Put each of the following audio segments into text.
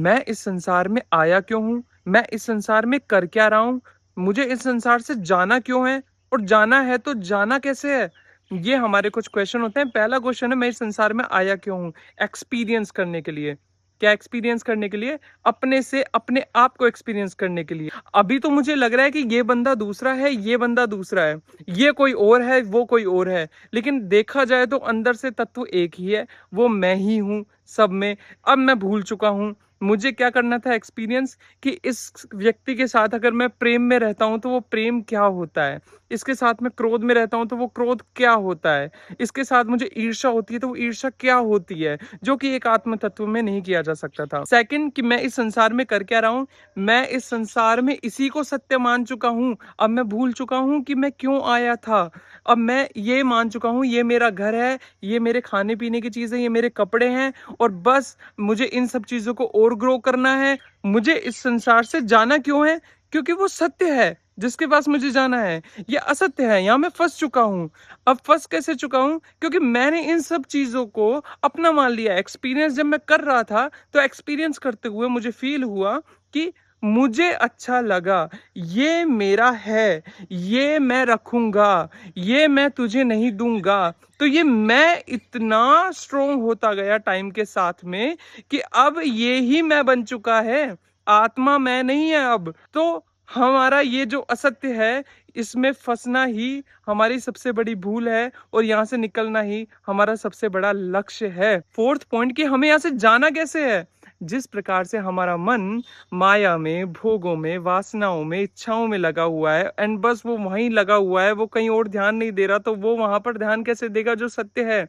मैं इस संसार में आया क्यों हूँ, मैं इस संसार में कर क्या रहा हूँ, मुझे इस संसार से जाना क्यों है, और जाना है तो जाना कैसे है। ये हमारे कुछ क्वेश्चन होते हैं। पहला क्वेश्चन है, मैं इस संसार में आया क्यों हूँ। एक्सपीरियंस करने के लिए। क्या एक्सपीरियंस करने के लिए? अपने से अपने आप को एक्सपीरियंस करने के लिए। अभी तो मुझे लग रहा है कि ये बंदा दूसरा है, ये बंदा दूसरा है, ये कोई और है, वो कोई और है, लेकिन देखा जाए तो अंदर से तत्व एक ही है, वो मैं ही हूँ सब में। अब मैं भूल चुका हूँ। मुझे क्या करना था एक्सपीरियंस, कि इस व्यक्ति के साथ अगर मैं प्रेम में रहता हूं तो वो प्रेम क्या होता है, इसके साथ मैं क्रोध में रहता हूं तो वो क्रोध क्या होता है, इसके साथ मुझे ईर्ष्या होती है तो वो ईर्ष्या क्या होती है, जो कि एक आत्म तत्व में नहीं किया जा सकता था। सेकंड, कि मैं इस संसार में कर क्या रहा हूं। मैं इस संसार में इसी को सत्य मान चुका हूं। अब मैं भूल चुका हूं कि मैं क्यों आया था। अब मैं ये मान चुका हूं, ये मेरा घर है, ये मेरे खाने पीने की चीजें, ये मेरे कपड़े हैं, और बस मुझे इन सब चीजों को और ग्रो करना है। मुझे इस संसार से जाना क्यों है? क्योंकि वो सत्य है जिसके पास मुझे जाना है। ये असत्य है, यहां मैं फंस चुका हूं। अब फंस कैसे चुका हूं? क्योंकि मैंने इन सब चीजों को अपना मान लिया। एक्सपीरियंस जब मैं कर रहा था तो एक्सपीरियंस करते हुए मुझे फील हुआ कि मुझे अच्छा लगा, ये मेरा है, ये मैं रखूंगा, ये मैं तुझे नहीं दूंगा। तो ये मैं इतना स्ट्रोंग होता गया टाइम के साथ में कि अब ये ही मैं बन चुका है। आत्मा मैं नहीं है अब तो। हमारा ये जो असत्य है, इसमें फंसना ही हमारी सबसे बड़ी भूल है, और यहां से निकलना ही हमारा सबसे बड़ा लक्ष्य है। फोर्थ पॉइंट, कि हमें यहां से जाना कैसे है। जिस प्रकार से हमारा मन माया में, भोगों में, वासनाओं में, इच्छाओं में लगा हुआ है, एंड बस वो वहीं लगा हुआ है, वो कहीं और ध्यान नहीं दे रहा, तो वो वहां पर ध्यान कैसे देगा जो सत्य है।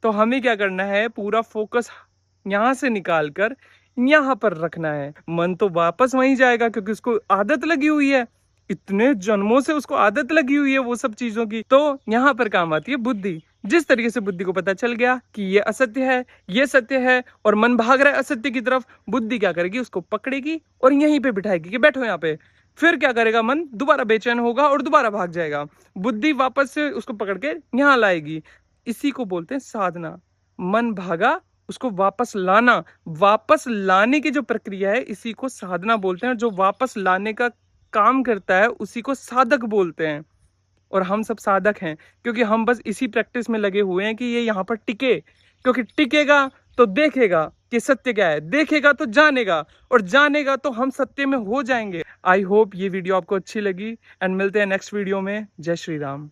तो हमें क्या करना है, पूरा फोकस यहां से निकाल कर यहां पर रखना है। मन तो वापस वहीं जाएगा क्योंकि उसको आदत लगी हुई है, इतने जन्मों से उसको आदत लगी हुई है वो सब चीजों की। तो यहां पर काम आती है बुद्धि। जिस तरीके से बुद्धि को पता चल गया कि ये असत्य है, ये सत्य है, और मन भाग रहा है असत्य की तरफ, बुद्धि क्या करेगी, उसको पकड़ेगी और यहीं पे बिठाएगी कि बैठो यहाँ पे। फिर क्या करेगा, मन दोबारा बेचैन होगा और दोबारा भाग जाएगा। बुद्धि वापस से उसको पकड़ के यहां लाएगी। इसी को बोलते हैं साधना। मन भागा, उसको वापस लाना। वापस लाने की जो प्रक्रिया है, इसी को साधना बोलते हैं। और जो वापस लाने का काम करता है, उसी को साधक बोलते हैं। और हम सब साधक हैं, क्योंकि हम बस इसी प्रैक्टिस में लगे हुए हैं कि ये यहाँ पर टिके। क्योंकि टिकेगा तो देखेगा कि सत्य क्या है, देखेगा तो जानेगा, और जानेगा तो हम सत्य में हो जाएंगे। आई होप ये वीडियो आपको अच्छी लगी, एंड मिलते हैं नेक्स्ट वीडियो में। जय श्री राम।